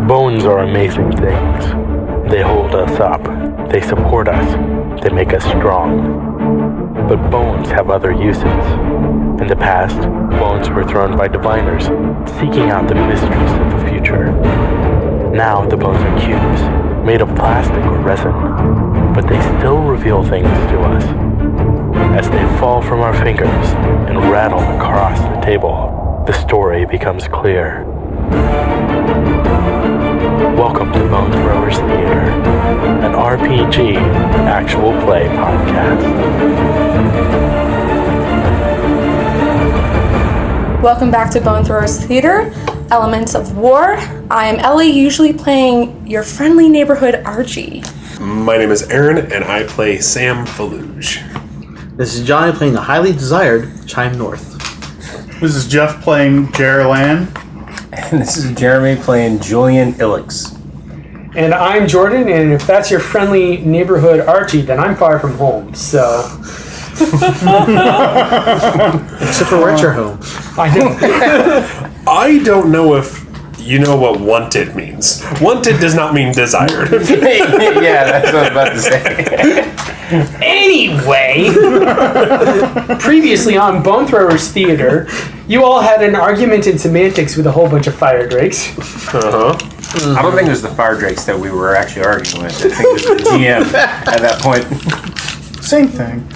Bones are amazing things. They hold us up. They support us. They make us strong. But bones have other uses. In the past, bones were thrown by diviners, seeking out the mysteries of the future. Now the bones are cubes, made of plastic or resin, but they still reveal things to us. As they fall from our fingers and rattle across the table, the story becomes clear. Welcome to Bone Throwers Theater, an RPG actual play podcast. Welcome back to Bone Throwers Theater, Elements of War. I am Ellie, usually playing your friendly neighborhood Archie. My name is Aaron, and I play Sam Feluge. This is Johnny playing the highly desired Chime North. This is Jeff playing Jerr Lan. And this is Jeremy playing Julian Illix. And I'm Jordan, and if that's your friendly neighborhood Archie, then I'm far from home, so... Except for we're at your home. I know. I don't know if you know what wanted means. Wanted does not mean desired. Yeah, that's what I was about to say. Anyway, previously on Bone Throwers Theater, you all had an argument in semantics with a whole bunch of fire drakes. Uh-huh. I don't think it was the fire drakes that we were actually arguing with. I think it was the GM at that point. Same thing.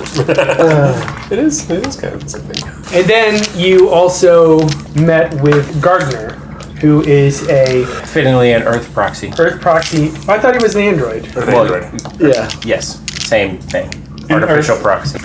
It is kind of the same thing. And then you also met with Gardner, who is a Fittingly an Earth proxy. Earth proxy. I thought he was an android. Yeah. Yes, same thing. Artificial proxy.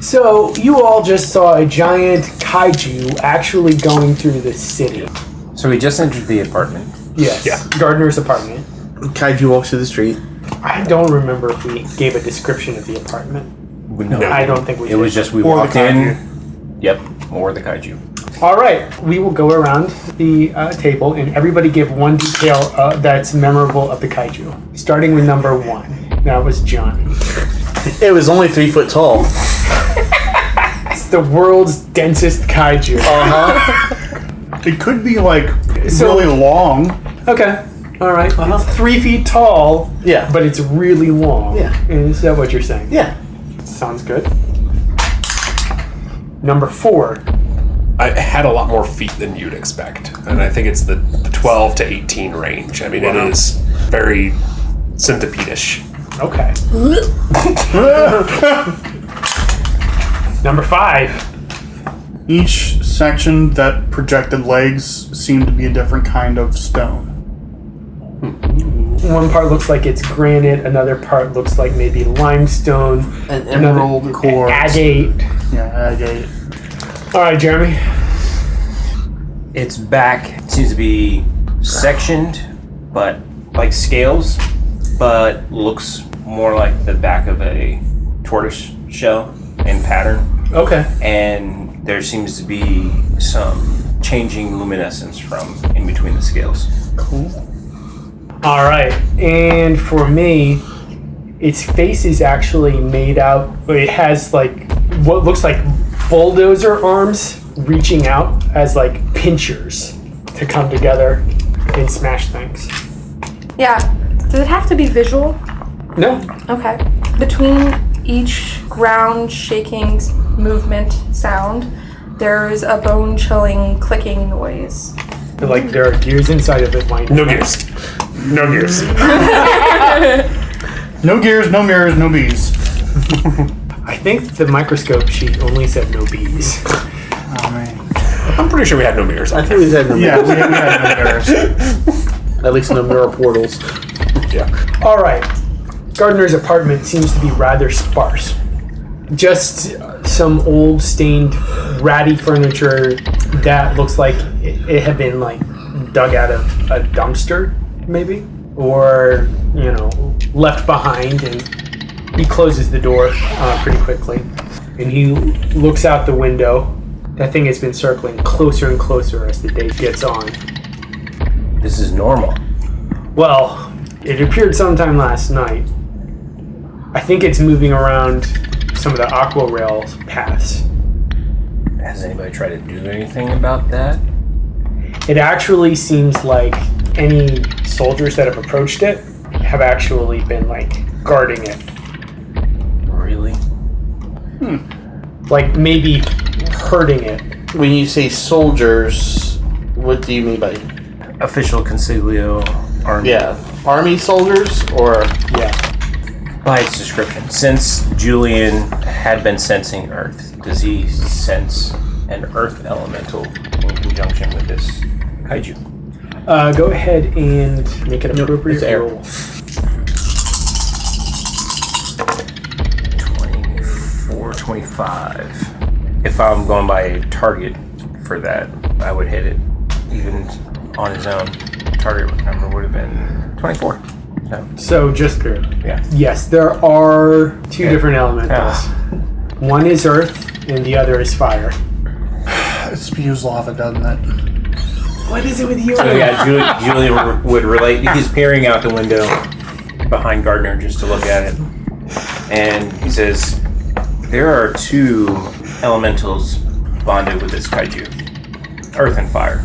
So you all just saw a giant kaiju actually going through the city. So we just entered the apartment. Yes. Yeah. Gardner's apartment. Kaiju walks through the street. I don't remember if we gave a description of the apartment. No, I don't think we did. It was just we Or the walked in. Yep, or the kaiju. All right, we will go around the table and everybody give one detail that's memorable of the kaiju. Starting with number 1. That was Johnny. It was only 3 foot tall. It's the world's densest kaiju. It could be like really long. Okay. All right. It's 3 feet tall. Yeah. But it's really long. Yeah. Is that what you're saying? Yeah. Sounds good. Number 4. I had a lot more feet than you'd expect, and I think it's the 12 to 18 range. I mean, It is very centipede-ish. Okay. Number 5. Each section that projected legs seemed to be a different kind of stone. One part looks like it's granite. Another part looks like maybe limestone. An emerald quartz. Agate. Yeah, agate. All right, Jeremy. Its back seems to be sectioned, but like scales, but looks more like the back of a tortoise shell in pattern. Okay. And there seems to be some changing luminescence from in between the scales. Cool. All right, and for me, its face is actually made out. It has like what looks like bulldozer arms reaching out as like pinchers to come together and smash things. Yeah. Does it have to be visual? No. Okay. Between each ground shaking movement sound, there's a bone-chilling clicking noise. Like there are gears inside of it. No gears. No gears. No gears, no mirrors, no bees. I think the microscope sheet only said no bees. Oh man. I'm pretty sure we had no mirrors. I think we had no Yeah, we had no mirrors. At least no mirror portals. Yeah. All right. Gardner's apartment seems to be rather sparse. Just some old, stained, ratty furniture that looks like it had been like dug out of a dumpster, maybe, or left behind. And he closes the door pretty quickly, and he looks out the window. That thing has been circling closer and closer as the day gets on. This is normal. Well, it appeared sometime last night. I think it's moving around some of the aqua rail paths. Has anybody tried to do anything about that? It actually seems like any soldiers that have approached it have actually been like guarding it. Really? Like maybe hurting it. When you say soldiers, what do you mean by? Official Consiglio army. Yeah, army soldiers or Yeah. By its description, since Julian had been sensing Earth, does he sense an Earth elemental in conjunction with this kaiju? Go ahead and make an appropriate it's air. roll. 24, 25. If I'm going by a target for that, I would hit it. Even on his own, target number would have been 24. So just Yeah. yes, there are two different elementals. Ah. One is earth, and the other is fire. It spews lava, doesn't it? What is it with you? So yeah, Julian would relate. He's peering out the window behind Gardner just to look at it, and he says, "There are two elementals bonded with this kaiju, earth and fire.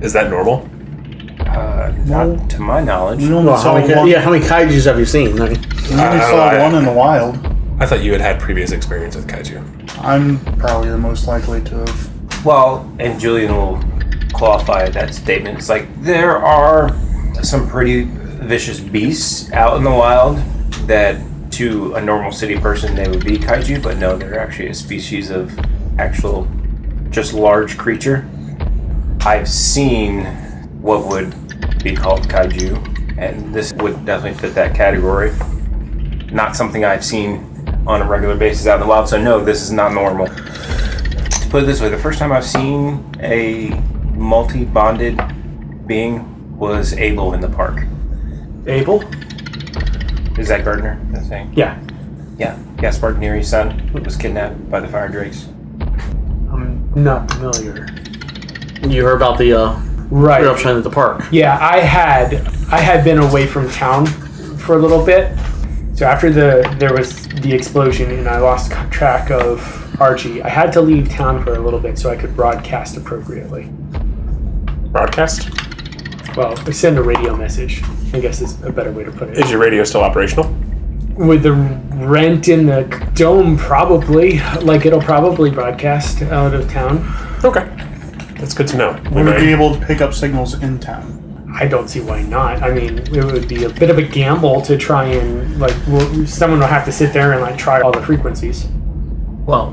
Is that normal? Not to my knowledge. We only well, saw how one. many kaijus have you seen? We only saw one in the wild. I thought you had previous experience with kaiju. I'm probably the most likely to have. Well, and Julian will qualify that statement. It's like there are some pretty vicious beasts out in the wild that to a normal city person they would be kaiju, but no, they're actually a species of actual just large creature. I've seen what would be called kaiju, and this would definitely fit that category. Not something I've seen on a regular basis out in the wild, so no, this is not normal. To put it this way, the first time I've seen a multi-bonded being was Abel in the park. Abel? Is that Gardner? That thing? Yeah. Yeah. Gaspard Neri's son was kidnapped by the fire drakes. I'm not familiar. You heard about the Right. eruption at the park. Yeah, I had been away from town for a little bit. So after there was the explosion and I lost track of Archie, I had to leave town for a little bit so I could broadcast appropriately. Broadcast? Well, send a radio message, I guess is a better way to put it. Is your radio still operational? With the rent in the dome, probably. Like, it'll probably broadcast out of town. Okay. That's good to know. We would be able to pick up signals in town. I don't see why not. I mean, it would be a bit of a gamble to try and, like, someone will have to sit there and, like, try all the frequencies. Well,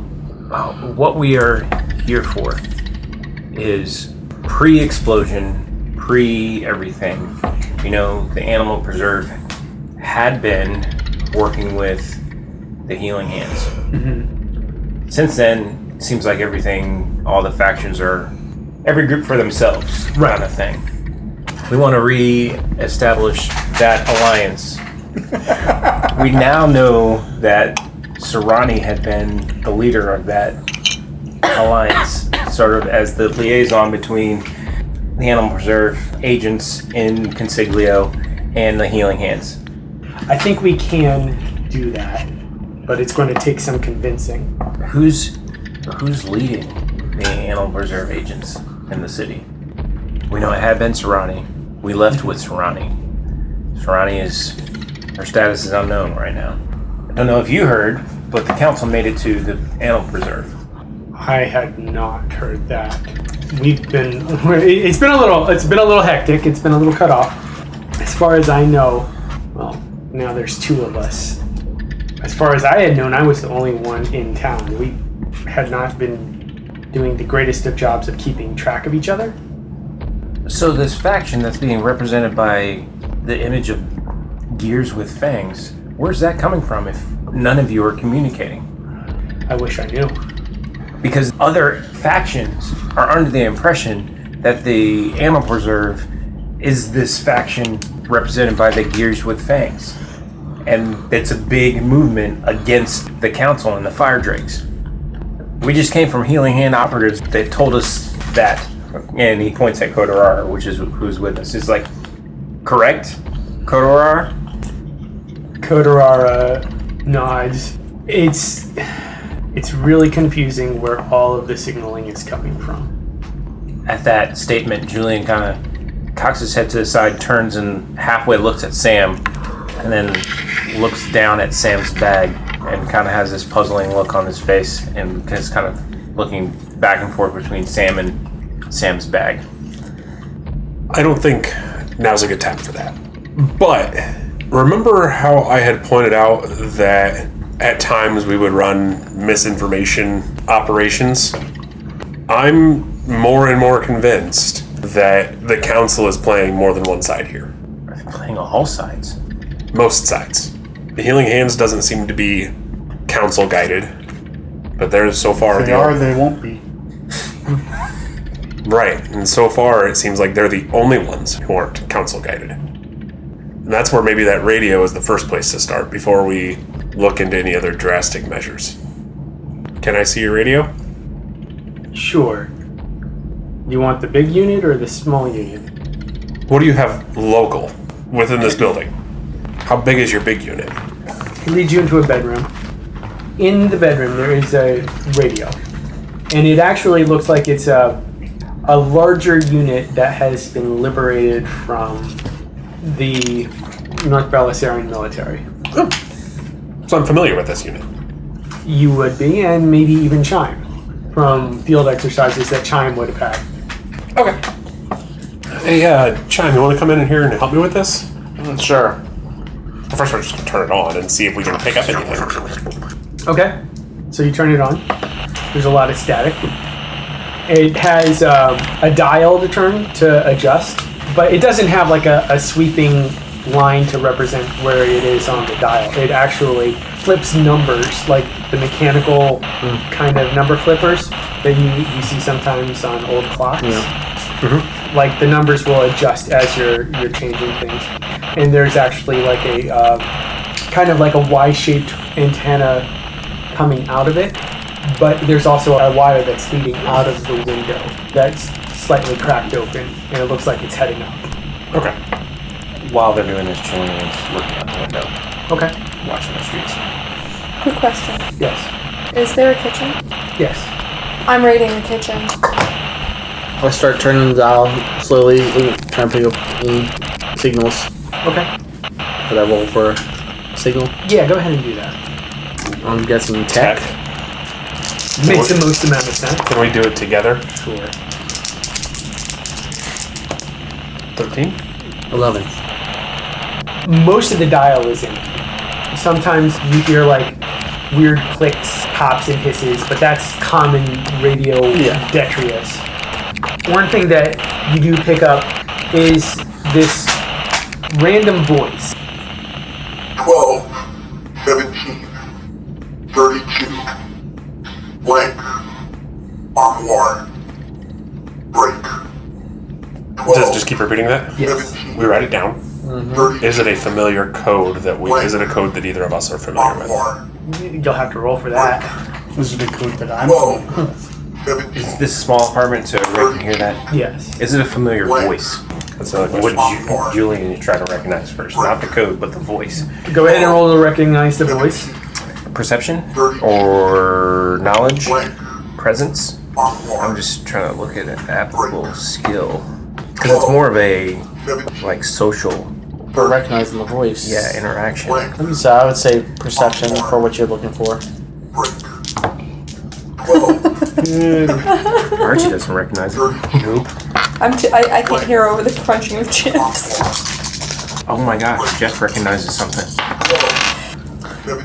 what we are here for is pre-explosion, pre-everything. You know, the Animal Preserve had been working with the Healing Hands. Mm-hmm. Since then, it seems like everything, all the factions are every group for themselves, kind of thing. We want to re-establish that alliance. We now know that Serrani had been the leader of that alliance, sort of as the liaison between the Animal Preserve agents in Consiglio and the Healing Hands. I think we can do that, but it's going to take some convincing. Who's leading the Animal Preserve agents in the city? We know it had been Serrani. We left with Serrani. Serrani her status is unknown right now. I don't know if you heard, but the council made it to the Animal Preserve. I had not heard that. It's been a little hectic. It's been a little cut off. As far as I know, well, now there's two of us. As far as I had known, I was the only one in town. We had not been doing the greatest of jobs of keeping track of each other. So this faction that's being represented by the image of gears with fangs, where's that coming from if none of you are communicating? I wish I knew. Because other factions are under the impression that the Animal Preserve is this faction represented by the gears with fangs. And it's a big movement against the council and the fire drakes. We just came from Healing Hand operatives that told us that. And he points at Kodorar, which is who's with us. It's like, correct? Kodorar? Kodorar nods. It's really confusing where all of the signaling is coming from. At that statement, Julian kind of cocks his head to the side, turns and halfway looks at Sam, and then looks down at Sam's bag and kind of has this puzzling look on his face and is kind of looking back and forth between Sam and Sam's bag. I don't think now's a good time for that. But remember how I had pointed out that at times we would run misinformation operations? I'm more and more convinced that the council is playing more than one side here. Are they playing all sides? Most sides. The Healing Hands doesn't seem to be council guided, but they're so far If they are, they won't be. Right, and so far it seems like they're the only ones who aren't council guided. And that's where maybe that radio is the first place to start before we look into any other drastic measures. Can I see your radio? Sure. You want the big unit or the small unit? What do you have local within this building? How big is your big unit? He leads you into a bedroom. In the bedroom, there is a radio. And it actually looks like it's a larger unit that has been liberated from the North Belisarian military. Oh. So I'm familiar with this unit. You would be, and maybe even Chine, from field exercises that Chine would have had. Okay. Hey, Chime, you want to come in here and help me with this? Sure. Well, first we're just going to turn it on and see if we can pick up anything. Okay, so you turn it on. There's a lot of static. It has a dial to turn to adjust, but it doesn't have like a sweeping line to represent where it is on the dial. It actually flips numbers, like the mechanical kind of number flippers that you see sometimes on old clocks. Yeah. Mm-hmm. Like the numbers will adjust as you're changing things. And there's actually like a kind of like a Y-shaped antenna coming out of it, but there's also a wire that's leading out of the window that's slightly cracked open, and it looks like it's heading up. Okay. While they're doing this, Julian's looking out the window, Okay. watching the streets. Quick question. Yes. Is there a kitchen? Yes. I'm raiding the kitchen. I start turning the dial slowly, trying to pick up any signals. Okay. Did I roll for a signal? Yeah, go ahead and do that. I'm guessing tech. Makes the most amount of sense. Can we do it together? Sure. 13? 11. Most of the dial is in. Sometimes you hear like weird clicks, pops, and hisses, but that's common radio detritus. One thing that you do pick up is this random voice. 12, 17, 32, blank, armoire, break. 12, Does it just keep repeating that? Yes. 17, We write it down. 32, Is it a familiar code that is it a code that either of us are familiar with? armoire, You'll have to roll for that. This is the code that I'm 12, 17, Is this small apartment so Ray can hear that? Yes. Is it a familiar voice? That's another What question. Julian is trying to recognize first? Not the code, but the voice. Go ahead and roll to recognize the voice. Perception? Or knowledge? blank, Presence? armoire, I'm just trying to look at an applicable skill. Because it's more of a, 17, like, social, For recognizing the voice. interaction. blank, So I would say perception for what you're looking for. break. 12, Archie doesn't recognize it. Nope. I can hear over the crunching of chips. Oh my gosh, Jeff recognizes something.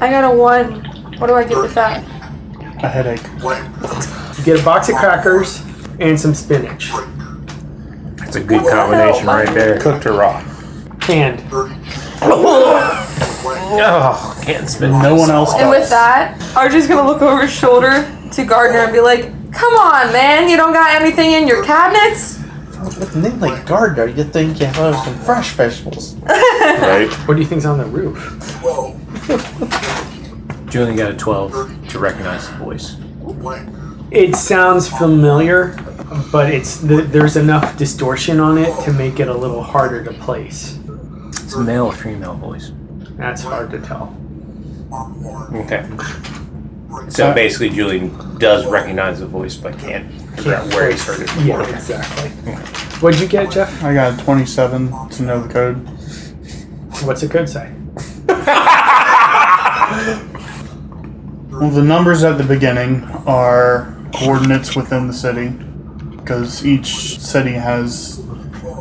I got a 1. What do I get with that? a headache. blank, You get a box of crackers and some spinach. That's a good combination right there. Cooked or raw? Canned. 32, Oh, can't spin. No one else And with does. that, Archie's gonna look over his shoulder to Gardner and be like, "Come on, man! You don't got anything in your cabinets?" With a name like Gardner, you'd think you have some fresh vegetables. Right? What do you think's on the roof? 12, Julian got a 12 to recognize the voice. blank, It sounds familiar, but there's enough distortion on it to make it a little harder to place. It's a male or female voice. That's hard to tell. armoire, Okay. So basically, Julian does recognize the voice, but can't figure out where he's heard it before. Yeah, exactly. What'd you get, Jeff? I got a 27 to know the code. What's the code say? Well, the numbers at the beginning are coordinates within the city, because each city has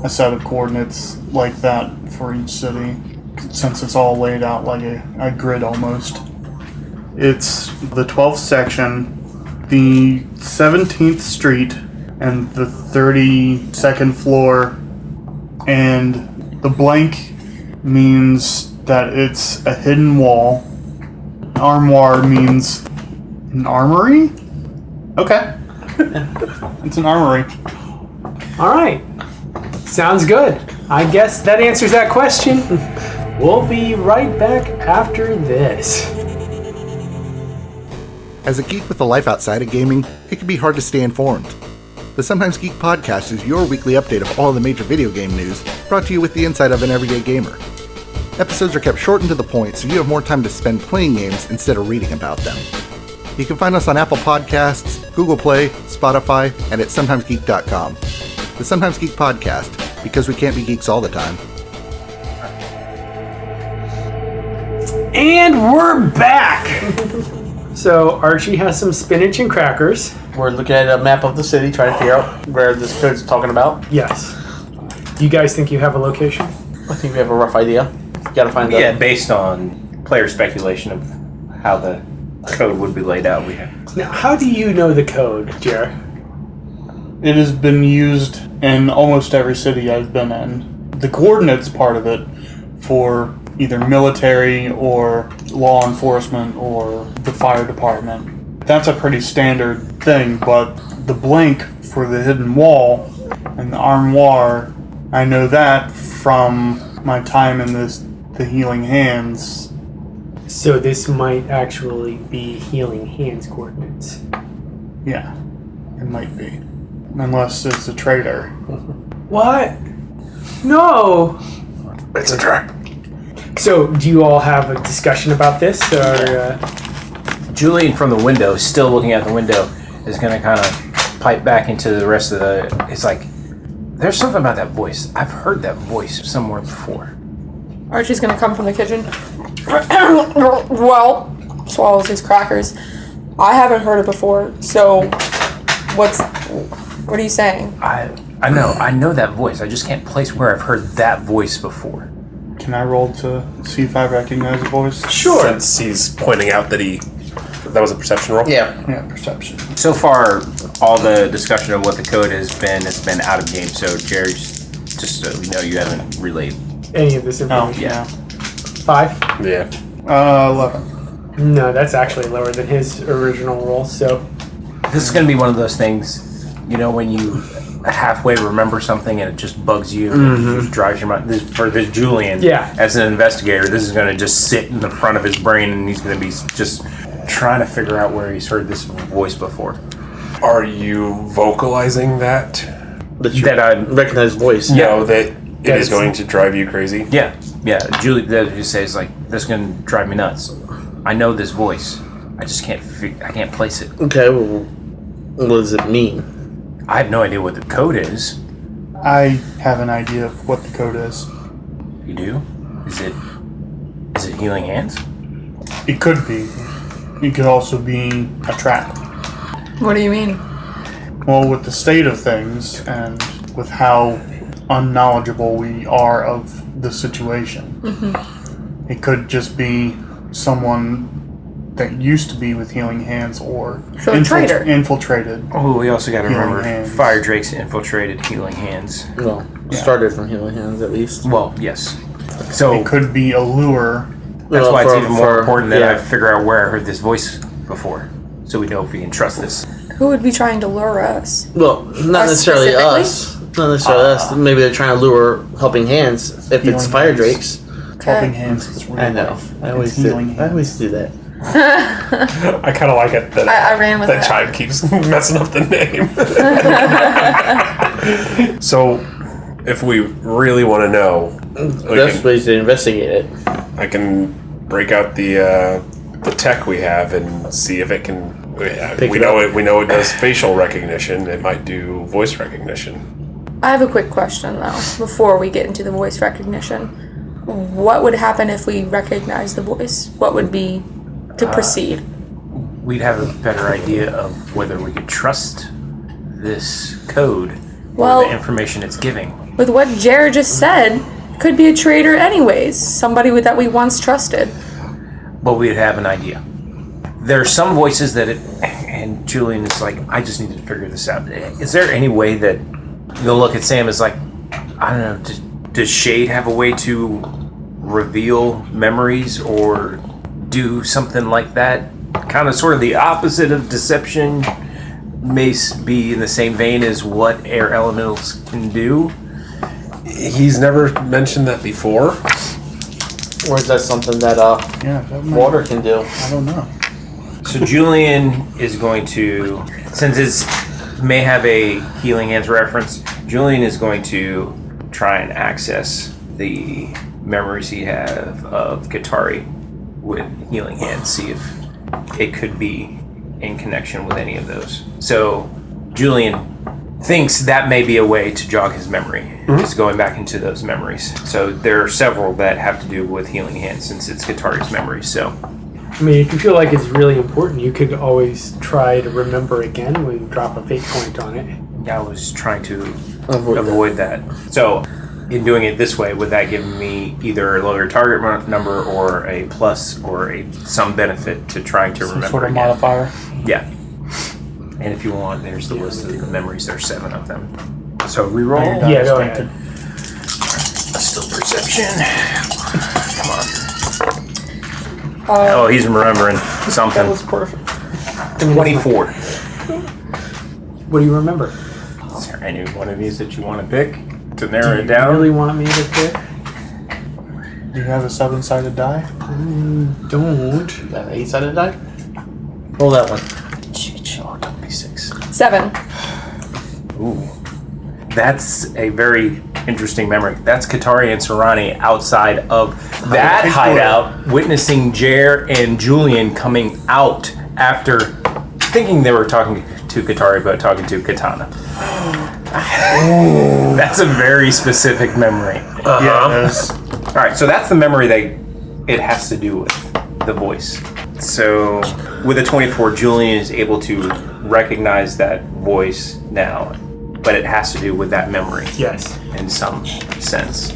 a set of coordinates like that for each city, since it's all laid out like a grid almost. It's the 12th section, the 17th street, and the 32nd floor, and the blank means that it's a hidden wall. Armoire means an armory? Okay. It's an armory. All right. Sounds good. I guess that answers that question. We'll be right back after this. As a geek with a life outside of gaming, it can be hard to stay informed. The Sometimes Geek podcast is your weekly update of all the major video game news, brought to you with the insight of an everyday gamer. Episodes are kept short and to the point, so you have more time to spend playing games instead of reading about them. You can find us on Apple Podcasts, Google Play, Spotify, and at sometimesgeek.com. The Sometimes Geek podcast, because we can't be geeks all the time. And we're back! So Archie has some spinach and crackers. We're looking at a map of the city, trying to figure out where this code's talking about. Yes. Do you guys think you have a location? I think we have a rough idea. Gotta find out. Yeah, based on player speculation of how the code would be laid out, we have. Now, how do you know the code, Jerr? It has been used in almost every city I've been in. The coordinates part of it for either military or law enforcement or the fire department. That's a pretty standard thing, but the blank for the hidden wall and the armoire, I know that from my time in the Healing Hands. So this might actually be Healing Hands coordinates. Yeah, it might be. Unless it's a traitor. What? No! It's a trap. So, do you all have a discussion about this, or... Julian from the window, still looking out the window, is going to kind of pipe back into the rest of the... It's like, there's something about that voice. I've heard that voice somewhere before. Archie's gonna come from the kitchen. Well, swallows his crackers. I haven't heard it before, so what are you saying? I know that voice. I just can't place where I've heard that voice before. Can I roll to see if I recognize the voice? Sure. Since he's pointing out that that was a perception roll? Yeah. Yeah, perception. So far, all the discussion of what the code has been, it's been out of game, so Jerry's, just so we know, you haven't relayed. Any of this Oh, information? yeah. 5? Yeah. 11. No, that's actually lower than his original roll, so... This is going to be one of those things, you know, when you halfway remember something and it just bugs you and it just drives your mind. For this Julian, Yeah. as an investigator, this is going to just sit in the front of his brain and he's going to be just trying to figure out where he's heard this voice before. Are you vocalizing that? That I recognize voice. No, that it is going to drive you crazy? Yeah. Julie just says, like, this is going to drive me nuts. I know this voice. I just can't place it. Okay, well, what does it mean? I have no idea what the code is. I have an idea of what the code is. You do? Is it Healing Hands? It could be. It could also be a trap. What do you mean? Well, with the state of things and with how unknowledgeable we are of the situation, it could just be someone that used to be with Healing Hands or So a traitor. infiltrated. Oh, we also got to Healing remember Hands. Fire Drake's infiltrated Healing Hands. Well, started from Healing Hands at least. Well, yes. So It could be a lure. that's Well, why it's for- even more for- important that yeah. I figure out where I heard this voice before, so we know if we can trust this. Who would be trying to lure us? Well, not Us necessarily specifically? us. Not necessarily us. Maybe they're trying to lure Helping Hands if it's Healing Fire Hands. Drakes. Helping Hands is real I know. life. I always It's do. Healing I Hands. always do that. I kind of like it that I ran with that that. Chine keeps messing up the name. So, if we really want to know, Best way to investigate it. I can break out the the tech we have and see if it can. Pick We it know up. it. We know it does facial recognition. It might do voice recognition. I have a quick question though, before we get into the voice recognition. What would happen if we recognize the voice? What would be to proceed? We'd have a better idea of whether we could trust this code Well- or the information it's giving. With what Jerr just said, could be a traitor anyways. Somebody that we once trusted. But we'd have an idea. There are some voices that and Julian is like, I just need to figure this out. Is there any way that you'll look at Sam as like, I don't know, does Shade have a way to reveal memories or do something like that? Kind of sort of the opposite of deception, may be in the same vein as what air elementals can do. He's never mentioned that before. Or is that something that Yeah, that might, water can do? I don't know. So Julian is going to, since it may have a healing hands reference, Julian is going to try and access the memories he have of Katari with healing hands, see if it could be in connection with any of those. So Julian thinks that may be a way to jog his memory, just going back into those memories. So there are several that have to do with healing hands since it's Katari's memory. So I mean, if you feel like it's really important, you could always try to remember again when you drop a fate point on it. I was trying to Avoid avoid that. So in doing it this way, would that give me either a lower target number or a plus or some benefit to trying to Some remember sort of again? modifier. Yeah. And if you want, there's the list of the memories. There's 7 of them. So reroll. Yeah, go ahead. Still perception. Come on. Oh, he's remembering something. That was perfect. 24. What do you remember? Is there any one of these that you want to pick to narrow it You down? really want me to pick? Do you have a 7-sided die? Don't. That 8-sided die? Roll that one. Oh, don't be 6. 7. Ooh. That's a very interesting memory. That's Katari and Serrani outside of that hideout, witnessing Jerr and Julian coming out after thinking they were talking to Katari, but talking to Katana. That's a very specific memory. Yeah, it is. All right, so that's the memory that it has to do with the voice. So with a 24, Julian is able to recognize that voice now, but it has to do with that memory Yes. in some sense.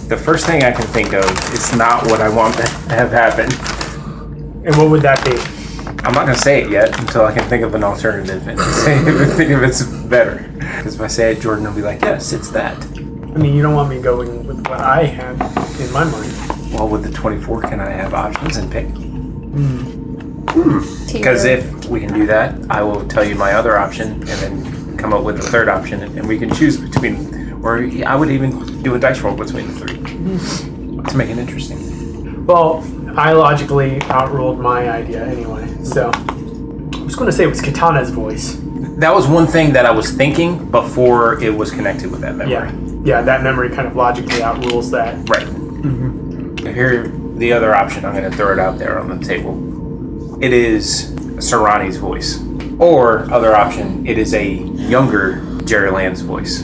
The first thing I can think of is not what I want to have happen. And what would that be? I'm not going to say it yet until I can think of an alternative and think if it's better. Because if I say it, Jordan will be like, yes, it's that. I mean, you don't want me going with what I had in my mind. Well, with the 24, can I have options and pick? Because Because if we can do that, I will tell you my other option and then come up with the third option, and we can choose between, or I would even do a dice roll between the 3 to make it interesting. Well, I logically outruled my idea anyway, so I was going to say it was Katana's voice. That was one thing that I was thinking before it was connected with that memory. Yeah, that memory kind of logically outrules that. Right. Here, the other option, I'm going to throw it out there on the table. It is Serrani's voice. Or, other option, it is a younger Jerr Lan's voice.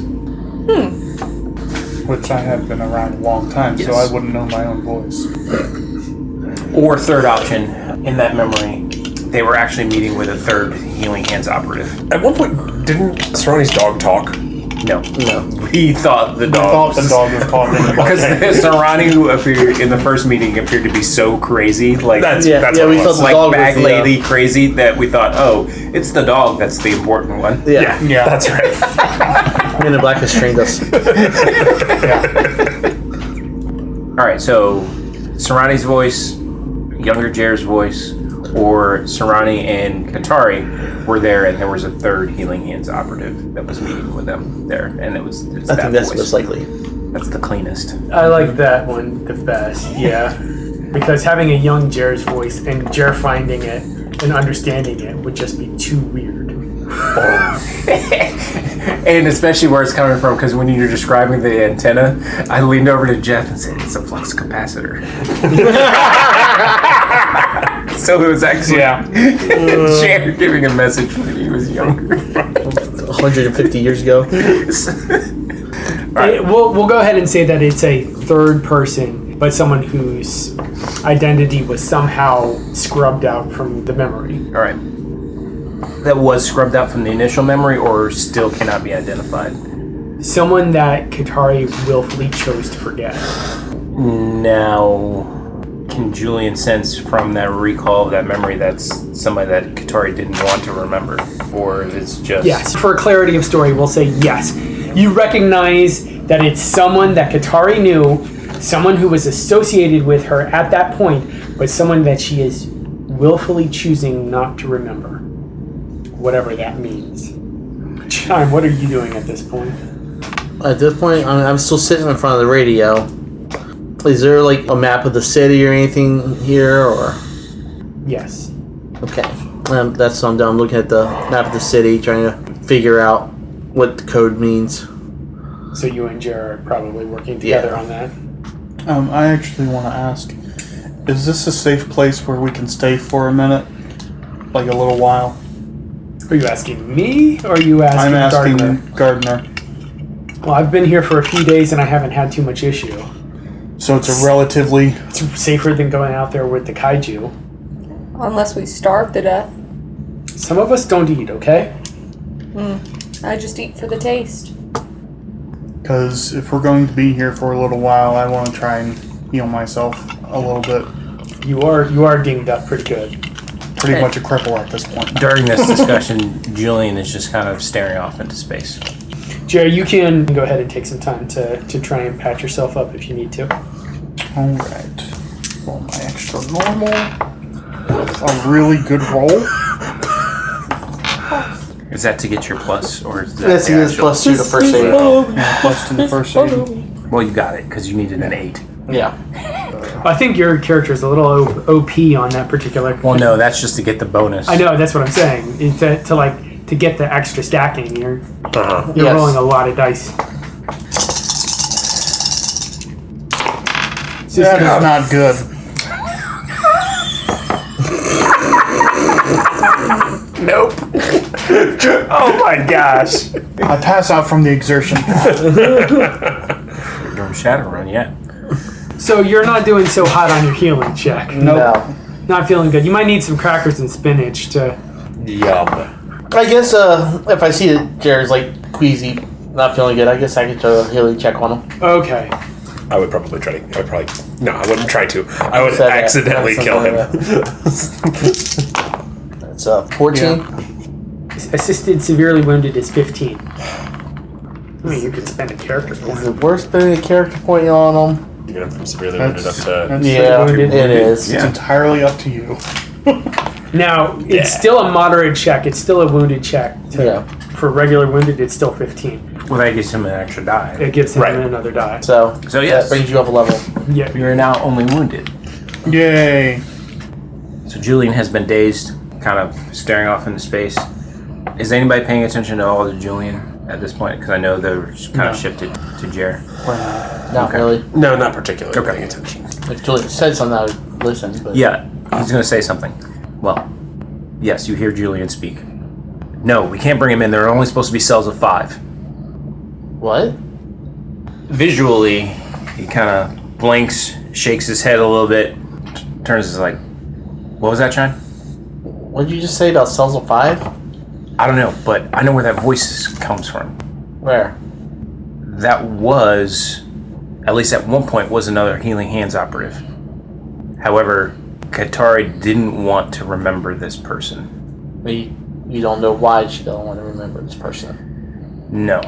Which I have been around a long time, so Yes. I wouldn't know my own voice. Or, third option, in that memory, they were actually meeting with a third Healing Hands operative. At one point, didn't Serrani's dog talk? No. He thought the I dog thought the dog was talking about Because Serrani, who appeared in the first meeting, appeared to be so crazy, like That's Yeah, what we it thought was. the like dog bag was the, lady crazy, that we thought, oh, it's the dog that's the important one. Yeah. Yeah. That's right. Men in Black has trained us. All right, so Serrani's voice, younger Jer's voice, or Serrani and Katari were there, and there was a third Healing Hands operative that was meeting with them there, and it's I that think that's voice. most likely. That's the cleanest. I like that one the best, yeah. Because having a young Jer's voice and Jerr finding it and understanding it would just be too weird. And especially where it's coming from, because when you're describing the antenna, I leaned over to Jeff and said, it's a flux capacitor. So it was actually Jerr giving a message when he was younger. 150 years ago. Right. We'll go ahead and say that it's a third person, but someone whose identity was somehow scrubbed out from the memory. All right. That was scrubbed out from the initial memory, or still cannot be identified. Someone that Katari willfully chose to forget. Now, can Julian sense from that recall of that memory that's somebody that Katari didn't want to remember? Or is it just... Yes, for clarity of story, we'll say yes. You recognize that it's someone that Katari knew, someone who was associated with her at that point, but someone that she is willfully choosing not to remember. Whatever that means. Chime, what are you doing at this point? At this point, I'm still sitting in front of the radio. Is there like a map of the city or anything here, or? Yes. Okay, that's what I'm doing. I'm looking at the map of the city, trying to figure out what the code means. So you and Jerr are probably working together on that. I actually want to ask, is this a safe place where we can stay for a minute? Like a little while? Are you asking me, or are you asking I'm asking Gardner? Gardner. Well, I've been here for a few days and I haven't had too much issue. So it's a relatively... It's safer than going out there with the Kaiju. Unless we starve to death. Some of us don't eat, okay? I just eat for the taste. Because if we're going to be here for a little while, I want to try and heal myself a little bit. You are dinged up pretty good. Pretty much a cripple at this point. During this discussion, Julian is just kind of staring off into space. Jerry, you can go ahead and take some time to try and patch yourself up if you need to. Alright. Roll my extra normal. A really good roll. Is that to get your plus, or is that That's the his actual- plus 2 to first aid. Plus to the first aid. Well, you got it, because you needed an 8. Yeah. I think your character is a little OP on that particular. Well, no, that's just to get the bonus. I know, that's what I'm saying. To get the extra stacking, you're Yes. rolling a lot of dice. That is not good. Nope. Oh my gosh. I pass out from the exertion. During Shadowrun, yeah. So you're not doing so hot on your healing check. No. Not feeling good. You might need some crackers and spinach to... Yum. I guess if I see that Jared's like queasy, not feeling good, I guess I could try a healing check on him. Okay. I would probably try to. No, I wouldn't try to. I would accidentally kill him. That's 14. Yeah. Assisted severely wounded is 15. I mean, you could spend a character Is point. it worth spending a character point on him? You get him from severely wounded up to. That's Yeah, wounded. it is. It's entirely up to you. Now, it's still a moderate check. It's still a wounded check. For regular wounded, it's still 15. Well, that gives him an extra die. It gives him Right. another die. So yes. that brings you up a level. Yeah. You're now only wounded. Yay. So Julian has been dazed, kind of staring off into space. Is anybody paying attention at all to Julian at this point? Because I know they're kind of shifted to Jerr. Not really. No, not particularly paying attention. If Julian said something, I would listen. But Yeah, he's going to say something. Well, yes, you hear Julian speak. No, we can't bring him in. There are only supposed to be cells of 5. What? Visually, he kind of blinks, shakes his head a little bit, turns his like, what was that, Chine? What did you just say about cells of 5? I don't know, but I know where that voice comes from. Where? That was, at least at one point, was another Healing Hands operative. However, Katari didn't want to remember this person. But you don't know why she don't want to remember this person. No.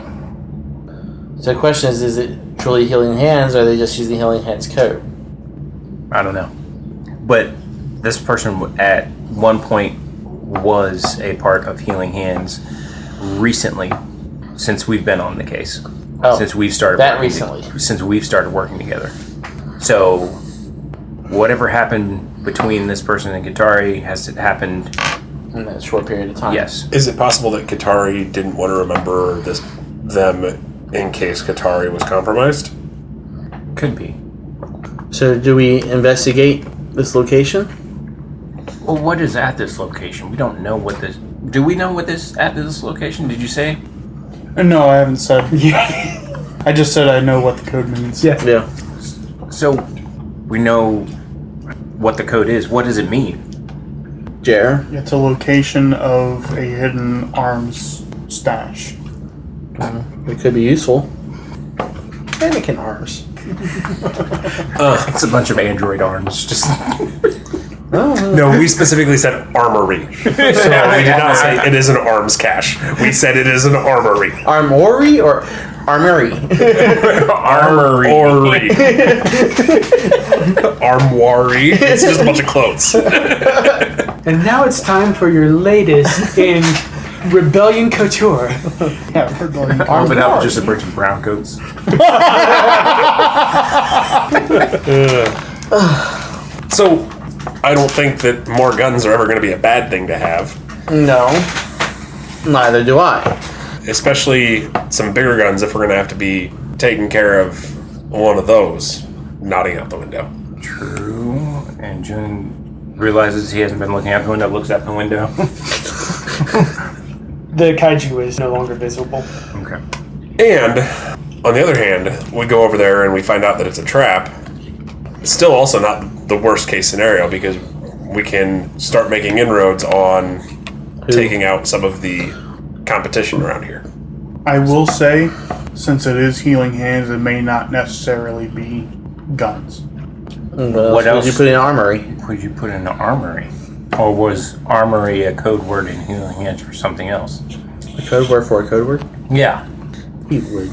So the question is it truly Healing Hands, or are they just using Healing Hands code? I don't know. But this person at one point was a part of Healing Hands recently, since we've been on the case. Oh, since we've started that working recently. Since we've started working together. So whatever happened between this person and Katari has happened In that short period of time. Yes. Is it possible that Katari didn't want to remember them in case Katari was compromised? Could be. So do we investigate this location? Well, what is at this location? We don't know what this... Do we know what this at this location? Did you say? No, I haven't said. I just said I know what the code means. Yeah. Yeah. So, we know what the code is. What does it mean? Jerr? It's a location of a hidden arms stash. It could be useful. Mannequin arms. It's a bunch of android arms. Just No, we specifically said armory. So we did not say it is an arms cache. We said it is an armory. Armory or armory? armory. Armory. Armory. It's just a bunch of clothes. And now it's time for your latest in Rebellion Couture. Yeah, we're going Arm it up with just a bunch of brown coats. So, I don't think that more guns are ever going to be a bad thing to have. No. Neither do I. Especially some bigger guns if we're going to have to be taking care of one of those nodding out the window. True. And Julian realizes he hasn't been looking out the window, looks out the window. The kaiju is no longer visible. Okay. And, on the other hand, we go over there and we find out that it's a trap. It's still also not the worst case scenario because we can start making inroads on taking out some of the competition around here. I will say, since it is healing hands, it may not necessarily be guns. What else would you put in armory? Would you put in the armory? Or was armory a code word in Healing Hands for something else? A code word for a code word? Yeah. Would.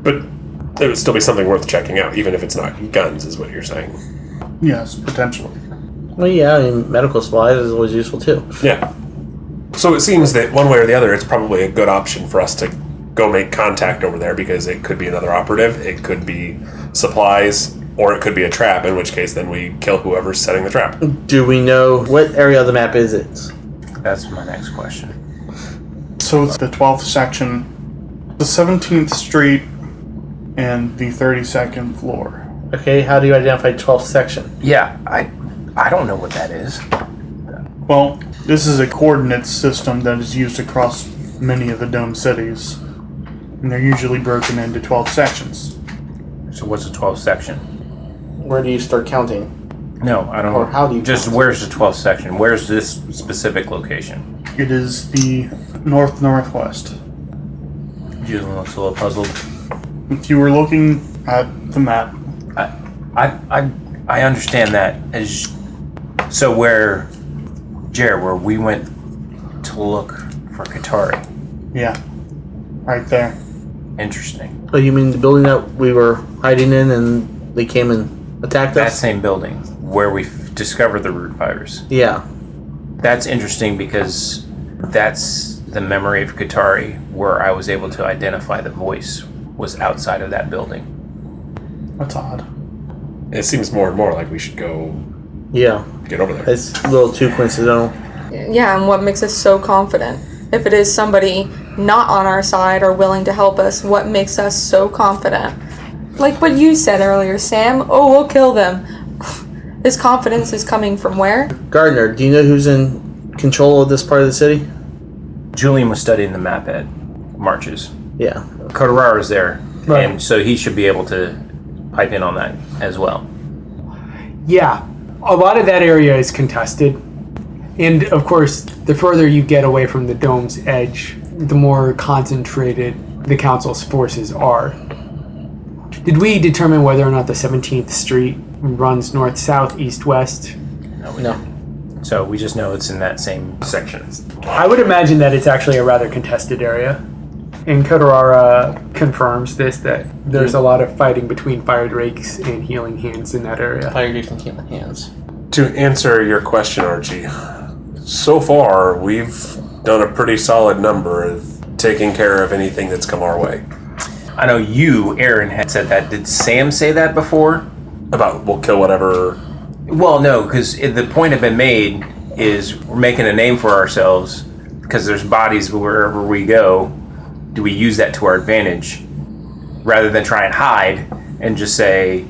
But it would still be something worth checking out, even if it's not guns, is what you're saying. Yes, potentially. Well, yeah, I mean, medical supplies is always useful too. Yeah. So it seems that one way or the other, it's probably a good option for us to go make contact over there because it could be another operative, it could be supplies, or it could be a trap, in which case then we kill whoever's setting the trap. Do we know what area of the map is it? That's my next question. So it's the 12th section, the 17th Street, and the 32nd floor. Okay, how do you identify 12th section? Yeah, I don't know what that is. Well, this is a coordinate system that is used across many of the dome cities, and they're usually broken into 12 sections. So what's the 12th section? Where do you start counting? No, I don't. Or how do you just count? where's the 12th section? Where's this specific location? It is the north-northwest. Julian looks a little puzzled. If you were looking at the map, I understand that as so where we went to look for Katari. yeah, right there. Interesting. Oh, you mean the building that we were hiding in and they came and attacked That us? same building where we discovered the root virus. Yeah. That's interesting because that's the memory of Katari where I was able to identify the voice was outside of that building. That's odd. It seems more and more like we should go Yeah. get over there. It's a little too coincidental. Yeah, and what makes us so confident? If it is somebody not on our side or willing to help us, what makes us so confident? Like what you said earlier, Sam. Oh, we'll kill them. This confidence is coming from where? Gardner, do you know who's in control of this part of the city? Julian was studying the map at Marches. Yeah. Kotarara is there, Right. and so he should be able to pipe in on that as well. Yeah, a lot of that area is contested. And of course, the further you get away from the dome's edge, the more concentrated the council's forces are. Did we determine whether or not the 17th Street runs north, south, east, west? No. So we just know it's in that same section. I would imagine that it's actually a rather contested area. And Kotarara confirms this, that there's a lot of fighting between Fire Drakes and Healing Hands in that area. Fire Drakes and Healing Hands. To answer your question, Archie, so far we've done a pretty solid number of taking care of anything that's come our way. I know you, Aaron, had said that. Did Sam say that before? About we'll kill whatever. Well, no, because the point had been made is we're making a name for ourselves because there's bodies wherever we go. Do we use that to our advantage rather than try and hide and just say,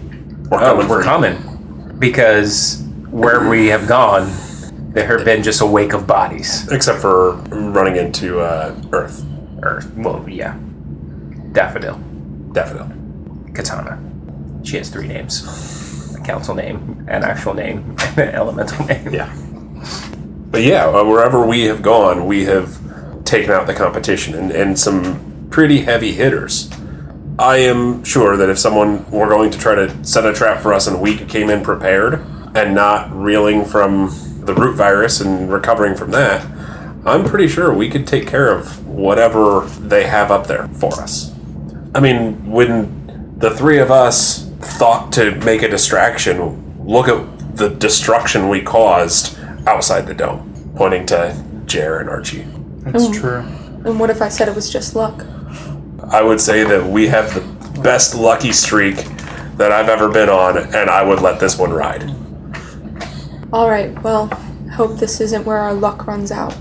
We're coming for we're you." coming? Because wherever we have gone, There have been just a wake of bodies. Except for running into Earth. Earth. Well, yeah. Daffodil. Katana. She has 3 names. A council name, an actual name, and an elemental name. Yeah. But yeah, wherever we have gone, we have taken out the competition and some pretty heavy hitters. I am sure that if someone were going to try to set a trap for us and we came in prepared and not reeling from the root virus and recovering from that, I'm pretty sure we could take care of whatever they have up there for us. I mean, when the 3 of us thought to make a distraction, look at the destruction we caused outside the dome, pointing to Jerr and Archie. That's true. And what if I said it was just luck? I would say that we have the best lucky streak that I've ever been on, and I would let this one ride. Alright, well, I hope this isn't where our luck runs out.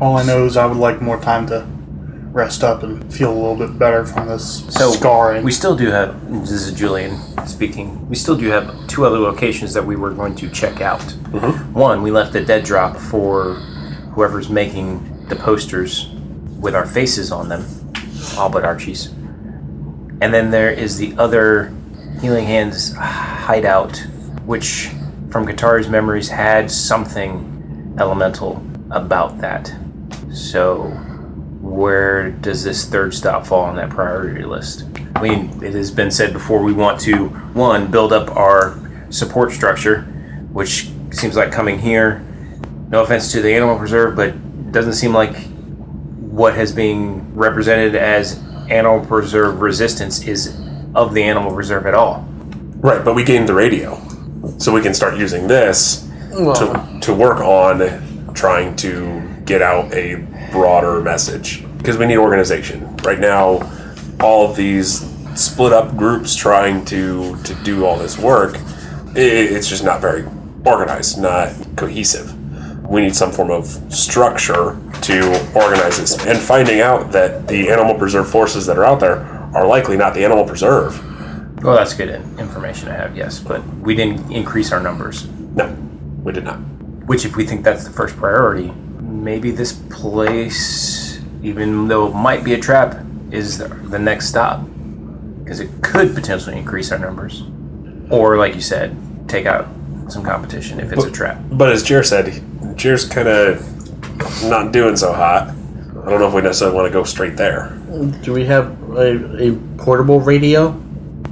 All I know is I would like more time to rest up and feel a little bit better from this So scarring. we still do have, this is Julian speaking, we still do have 2 other locations that we were going to check out. Mm-hmm. One, we left a dead drop for whoever's making the posters with our faces on them, all but Archie's. And then there is the other Healing Hands hideout, which from Katari's memories had something elemental about that. So where does this 3rd stop fall on that priority list? I mean, it has been said before, we want to, 1, build up our support structure, which seems like coming here, no offense to the animal preserve, but it doesn't seem like what has being represented as animal preserve resistance is of the animal reserve at all. Right, but we gained the radio, so we can start using this to work on trying to get out a broader message. Because we need organization. Right now, all of these split up groups trying to do all this work, it's just not very organized, not cohesive. We need some form of structure to organize this. And finding out that the animal preserve forces that are out there are likely not the animal preserve. Well, that's good information to have, yes, but we didn't increase our numbers. No, we did not. Which, if we think that's the first priority, maybe this place, even though it might be a trap, is the next stop. Because it could potentially increase our numbers. Or, like you said, take out some competition if it's a trap. But as Jerr said, Jerr's kind of not doing so hot. I don't know if we necessarily want to go straight there. Do we have a portable radio?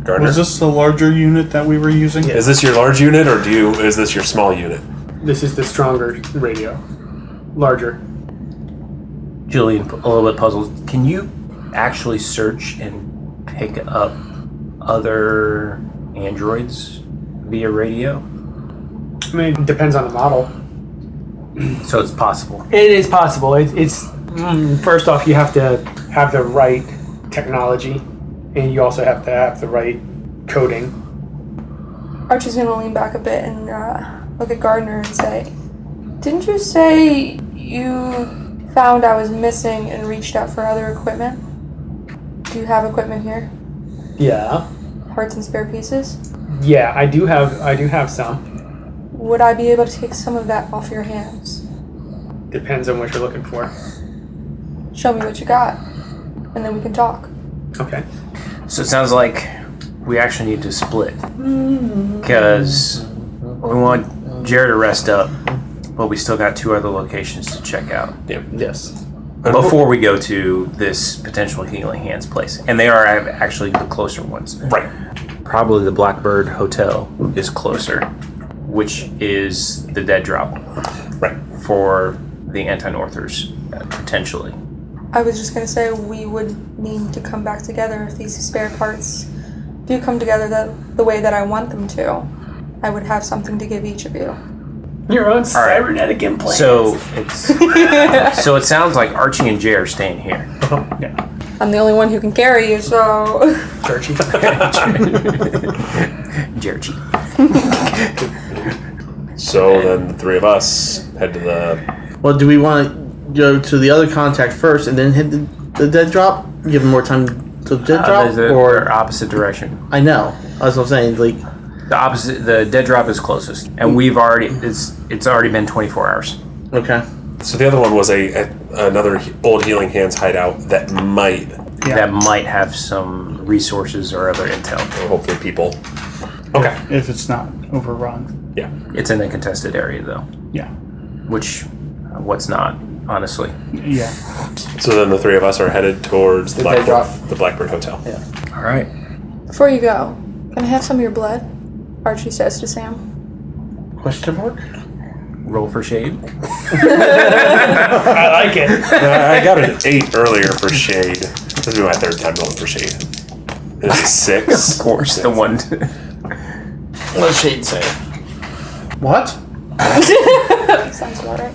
Gardner? Was this the larger unit that we were using? Is this your large unit, or is this your small unit? This is the stronger radio. Larger. Julian, a little bit puzzled. Can you actually search and pick up other androids via radio? I mean, it depends on the model. So it's possible. It is possible. It's first off, you have to have the right technology, and you also have to have the right coding. Archie's gonna lean back a bit and look at Gardner and say, "Didn't you say you found I was missing and reached out for other equipment? Do you have equipment here? Yeah. Parts and spare pieces? Yeah, I do have some. Would I be able to take some of that off your hands? Depends on what you're looking for. Show me what you got, and then we can talk." Okay. So it sounds like we actually need to split. Because we want Jerr to rest up, but we still got 2 other locations to check out. Yep. Yes. Before we go to this potential Healing Hands place. And they are actually the closer ones. Right. Probably the Blackbird Hotel is closer, which is the dead drop. Right. For the anti-Northers, potentially. I was just gonna say we would need to come back together if these spare parts do come together the way that I want them to. I would have something to give each of you. Your own cybernetic implants. So it's so it sounds like Archie and Jerr are staying here. Yeah. I'm the only one who can carry you, so... Churchy. Jerchy. So then the 3 of us head to the... Well, do we want to go to the other contact first and then hit the dead drop? Give them more time to dead drop? Or opposite direction. I know. That's what I'm saying. Like, The opposite. The dead drop is closest, and it's already been 24 hours. Okay. So the other one was another old Healing Hands hideout that might have some resources or other intel. hopefully people. Okay. If it's not overrun. Yeah. It's in a contested area though. Yeah. What's not, honestly. Yeah. So then the three of us are headed towards the dead drop. Blackbird Hotel. Yeah. All right. Before you go, can I have some of your blood? Archie says to Sam. Question mark? Roll for shade. I like it. I got an 8 earlier for shade. This will be my third time rolling for shade. It's a 6. Of course, the one. What does Shade say? What? Sounds about right.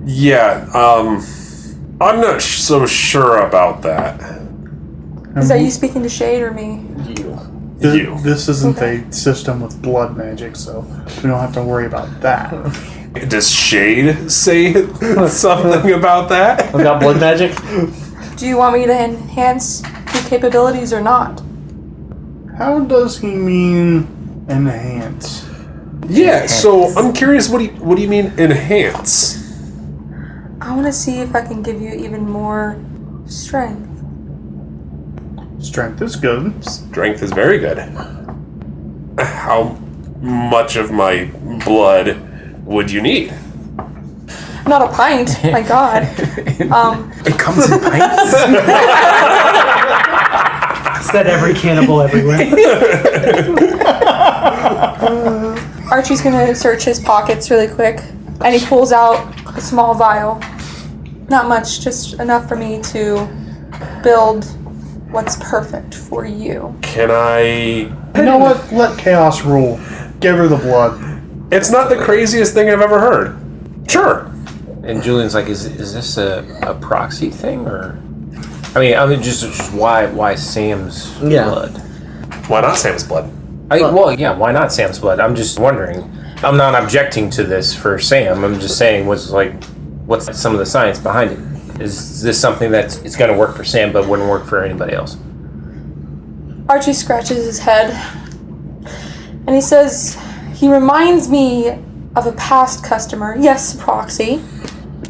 Yeah, I'm not so sure about that. Is that you speaking to Shade or me? You. This isn't a system with blood magic, so we don't have to worry about that. Does Shade say something about that? About blood magic? Do you want me to enhance your capabilities or not? How does he mean enhance? Yeah, so I'm curious, what do you mean enhance? I want to see if I can give you even more strength. Strength is good. Strength is very good. How much of my blood would you need? Not a pint, my god. It comes in pints. Is that every cannibal everywhere? Archie's gonna search his pockets really quick, and he pulls out a small vial. Not much, just enough for me to build what's perfect for you. Can I... You know what? Let chaos rule. Give her the blood. It's not the craziest thing I've ever heard. Sure. And Julian's like, is this a proxy thing, or? I mean, just why Sam's blood? Why not Sam's blood? Why not Sam's blood? I'm just wondering. I'm not objecting to this for Sam. I'm just saying, what's some of the science behind it? Is this something that it's going to work for Sam, but wouldn't work for anybody else? Archie scratches his head, and he says, he reminds me of a past customer, yes, proxy,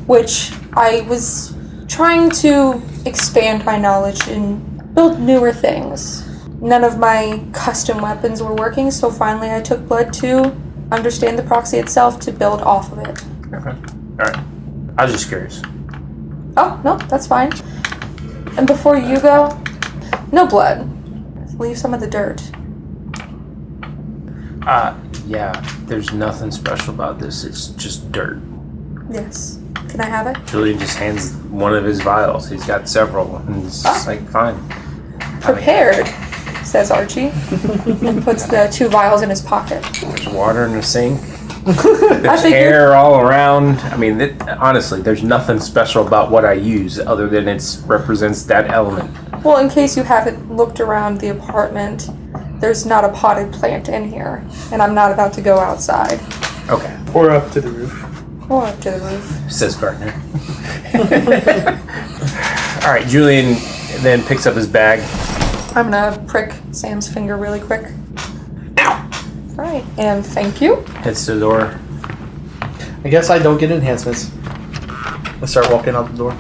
which I was trying to expand my knowledge and build newer things. None of my custom weapons were working, so finally I took blood to understand the proxy itself to build off of it. Okay. Alright. I was just curious. Oh, no, that's fine. And before you go, no blood. Leave some of the dirt. Yeah, there's nothing special about this. It's just dirt. Yes. Can I have it? Julian just hands one of his vials. He's got several, and it's just like, fine. Prepared, says Archie, and puts the 2 vials in his pocket. There's water in the sink. There's air all around. I mean, honestly, there's nothing special about what I use other than it represents that element. Well, in case you haven't looked around the apartment, there's not a potted plant in here, and I'm not about to go outside. Okay. Or up to the roof. Or up to the roof. Says Gardner. All right, Julian then picks up his bag. I'm gonna prick Sam's finger really quick. All right, and thank you. Heads to the door. I guess I don't get enhancements. I start walking out the door.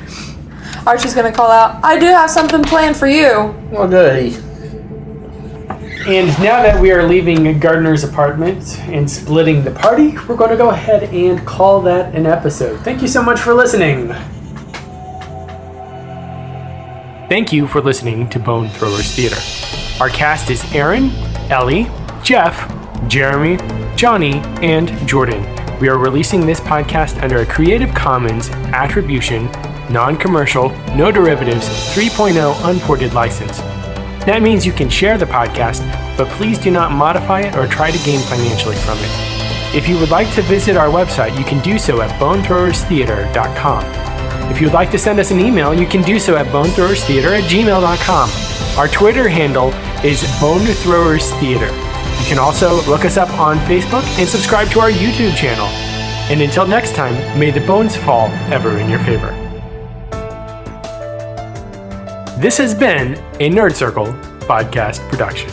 Archie's gonna call out, I do have something planned for you. Well, good. And now that we are leaving Gardner's apartment and splitting the party, we're going to go ahead and call that an episode. Thank you so much for listening. Thank you for listening to Bone Throwers Theater. Our cast is Aaron, Ellie, Jeff, Jeremy, Johnny, and Jordan. We are releasing this podcast under a Creative Commons Attribution, Non-Commercial, No Derivatives 3.0 Unported license. That means you can share the podcast, but please do not modify it or try to gain financially from it. If you would like to visit our website, you can do so at bonethrowerstheater.com. If you would like to send us an email, you can do so at bonethrowerstheater@gmail.com. Our Twitter handle is bonethrowerstheater. You can also look us up on Facebook and subscribe to our YouTube channel. And until next time, may the bones fall ever in your favor. This has been a Nerd Circle podcast production.